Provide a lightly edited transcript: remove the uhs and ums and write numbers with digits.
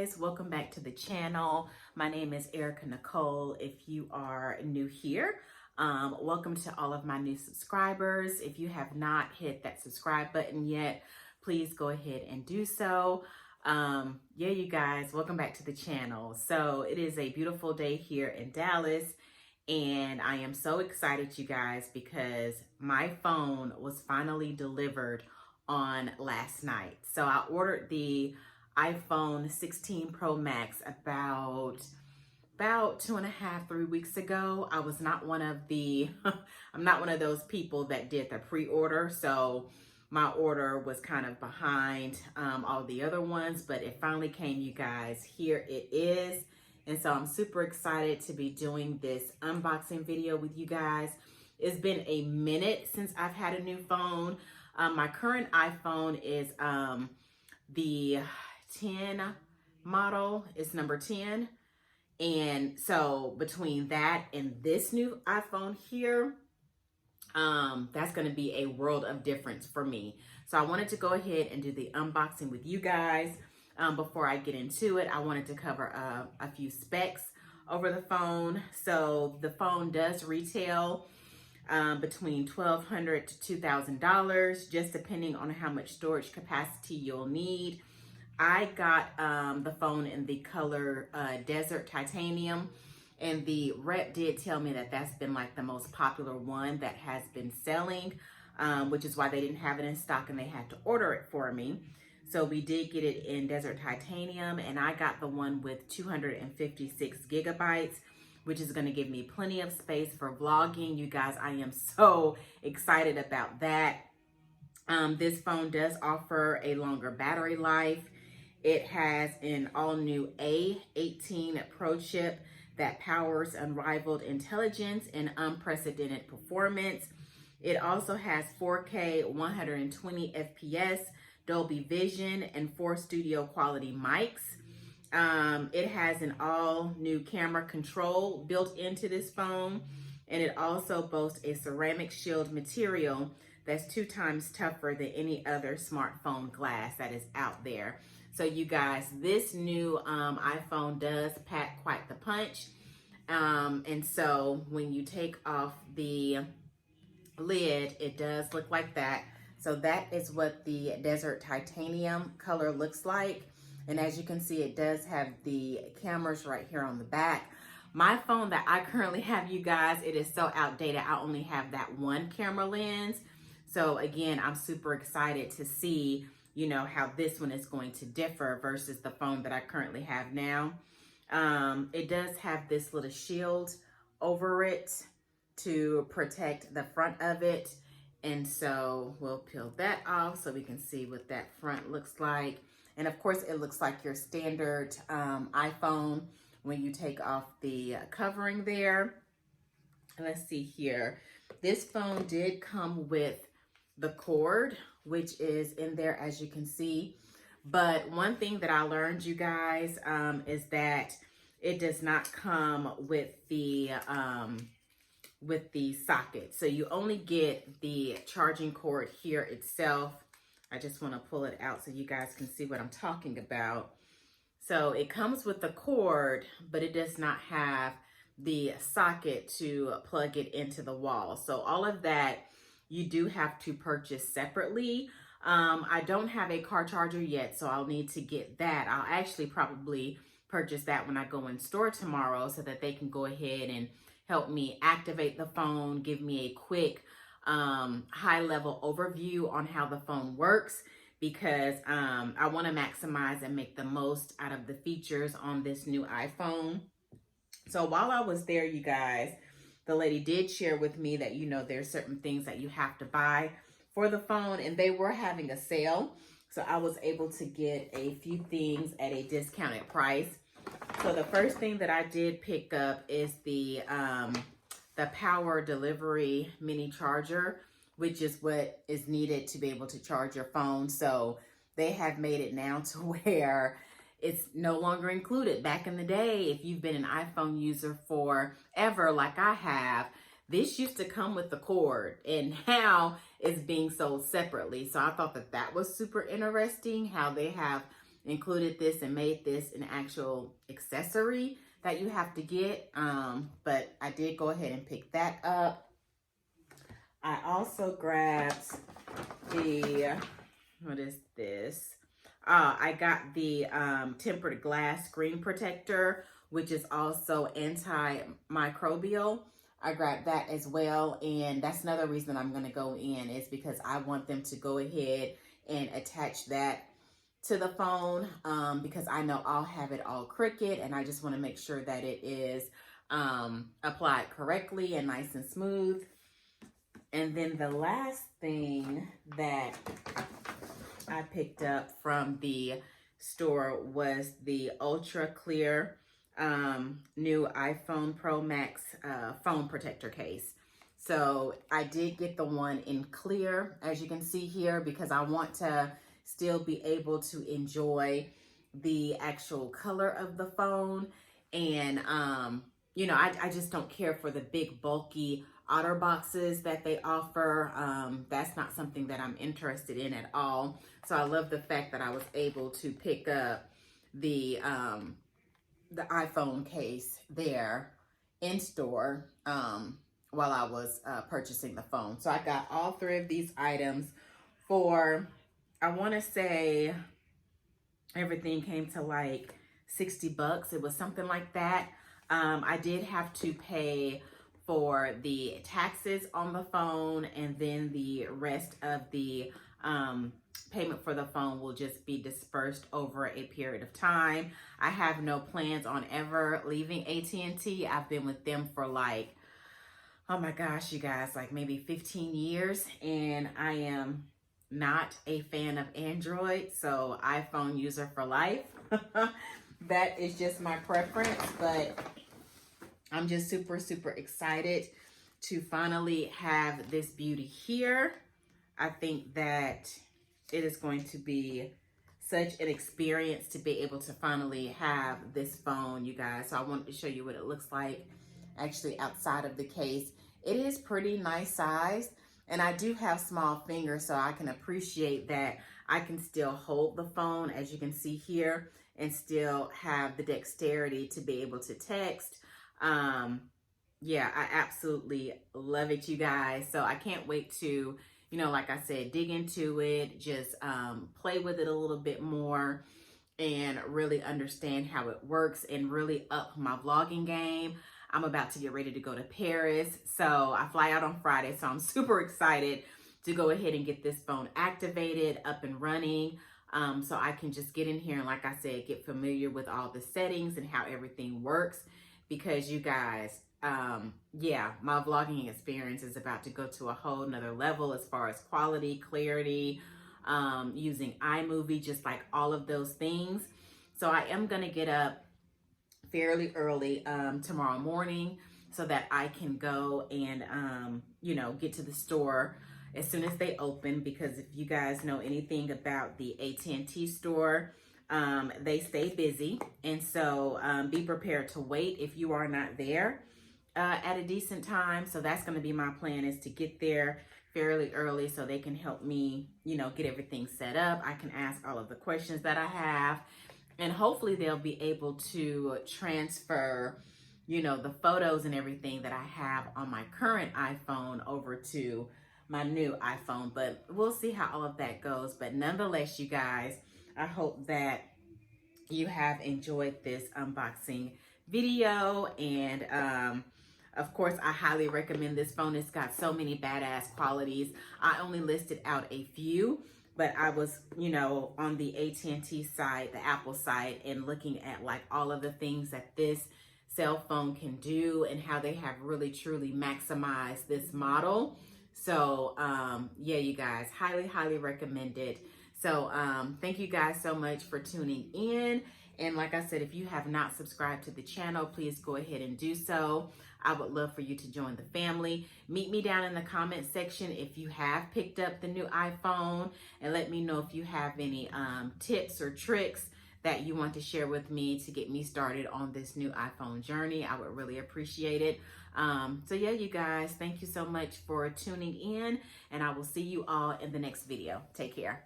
guys, welcome back to the channel. My name is Erica Nicole. If you are new here, welcome to all of my new subscribers. If you have not hit that subscribe button yet, please go ahead and do so. Yeah, you guys, welcome back to the channel. So it is a beautiful day here in Dallas, and I am so excited, you guys, because my phone was finally delivered on last night. So I ordered the iPhone 16 Pro Max about 2.5, 3 weeks ago. I was not one of the, I'm not one of those people that did the pre-order. So my order was kind of behind all the other ones, but it finally came, you guys. Here it is. And so I'm super excited to be doing this unboxing video with you guys. It's been a minute since I've had a new phone. My current iPhone is the 10 model. It's number 10. And so between that and this new iPhone here, that's going to be a world of difference for me. So I wanted to go ahead and do the unboxing with you guys. Before I get into it, I wanted to cover a few specs over the phone. So the phone does retail between $1,200 to $2,000, just depending on how much storage capacity you'll need. I got the phone in the color Desert Titanium, and the rep did tell me that that's been like the most popular one that has been selling, which is why they didn't have it in stock and they had to order it for me. So we did get it in Desert Titanium, and I got the one with 256 gigabytes, which is going to give me plenty of space for vlogging. You guys, I am so excited about that. This phone does offer a longer battery life. It has an all-new A18 Pro chip that powers unrivaled intelligence and unprecedented performance. It also has 4K 120 FPS, Dolby Vision, and 4 studio quality mics. It has an all-new camera control built into this phone, and it also boasts a ceramic shield material that's 2 times tougher than any other smartphone glass that is out there. So you guys, this new iPhone does pack quite the punch. And so when you take off the lid, it does look like that. So that is what the Desert Titanium color looks like. And as you can see, it does have the cameras right here on the back. My phone that I currently have, you guys, it is so outdated. I only have that one camera lens. So again, I'm super excited to see, you know, how this one is going to differ versus the phone that I currently have now. It does have this little shield over it to protect the front of it. And so we'll peel that off so we can see what that front looks like. And of course, it looks like your standard iPhone when you take off the covering there. Let's see here. This phone did come with the cord, which is in there, as you can see. But one thing that I learned, you guys, is that it does not come with the socket. So you only get the charging cord here itself. I just want to pull it out so you guys can see what I'm talking about. So it comes with the cord, but it does not have the socket to plug it into the wall. So all of that you do have to purchase separately. I don't have a car charger yet, so I'll need to get that. I'll actually probably purchase that when I go in store tomorrow so that they can go ahead and help me activate the phone, give me a quick high-level overview on how the phone works, because I want to maximize and make the most out of the features on this new iPhone. So while I was there, you guys, the lady did share with me that, you know, there's certain things that you have to buy for the phone, and they were having a sale. So I was able to get a few things at a discounted price. So the first thing that I did pick up is the power delivery mini charger, which is what is needed to be able to charge your phone. So they have made it now to where it's no longer included. Back in the day, if you've been an iPhone user forever like I have, this used to come with the cord, and now it's being sold separately. So I thought that that was super interesting, how they have included this and made this an actual accessory that you have to get. But I did go ahead and pick that up. I also grabbed the, what is this? I got the tempered glass screen protector, which is also antimicrobial. I grabbed that as well, and that's another reason I'm going to go in is because I want them to go ahead and attach that to the phone because I know I'll have it all crooked, and I just want to make sure that it is applied correctly and nice and smooth. And then the last thing that I picked up from the store was the ultra clear new iPhone Pro Max phone protector case. So I did get the one in clear, as you can see here, because I want to still be able to enjoy the actual color of the phone. And, you know, I just don't care for the big bulky otter boxes that they offer. That's not something that I'm interested in at all. So I love the fact that I was able to pick up the iPhone case there in store while I was purchasing the phone. So I got all three of these items for, I want to say everything came to like 60 bucks. It was something like that. I did have to pay for the taxes on the phone, and then the rest of the payment for the phone will just be dispersed over a period of time. I have no plans on ever leaving AT&T. I've been with them for like, oh my gosh, you guys, like maybe 15 years, and I am not a fan of Android, so iPhone user for life. That is just my preference, but I'm just super, super excited to finally have this beauty here. I think that it is going to be such an experience to be able to finally have this phone, you guys. So I wanted to show you what it looks like actually outside of the case. It is pretty nice size, and I do have small fingers, so I can appreciate that I can still hold the phone, as you can see here, and still have the dexterity to be able to text. Yeah, I absolutely love it, you guys. So I can't wait to, you know, like I said, dig into it, just play with it a little bit more and really understand how it works and really up my vlogging game. I'm about to get ready to go to Paris. So I fly out on Friday, so I'm super excited to go ahead and get this phone activated, up and running. So I can just get in here and, like I said, get familiar with all the settings and how everything works. Because you guys, yeah, my vlogging experience is about to go to a whole nother level as far as quality, clarity, using iMovie, just like all of those things. So I am going to get up fairly early tomorrow morning so that I can go and, you know, get to the store as soon as they open. Because if you guys know anything about the AT&T store, they stay busy, and so be prepared to wait if you are not there at a decent time. So that's going to be my plan, is to get there fairly early so they can help me, you know, get everything set up. I can ask all of the questions that I have, and hopefully they'll be able to transfer, you know, the photos and everything that I have on my current iPhone over to my new iPhone. But we'll see how all of that goes. But nonetheless, you guys, I hope that you have enjoyed this unboxing video. And of course, I highly recommend this phone. It's got so many badass qualities. I only listed out a few, but I was, you know, on the AT&T side, the Apple side, and looking at like all of the things that this cell phone can do and how they have really truly maximized this model. So yeah, you guys, highly, highly recommend it. So thank you guys so much for tuning in. And like I said, if you have not subscribed to the channel, please go ahead and do so. I would love for you to join the family. Meet me down in the comment section if you have picked up the new iPhone, and let me know if you have any tips or tricks that you want to share with me to get me started on this new iPhone journey. I would really appreciate it. So yeah, you guys, thank you so much for tuning in, and I will see you all in the next video. Take care.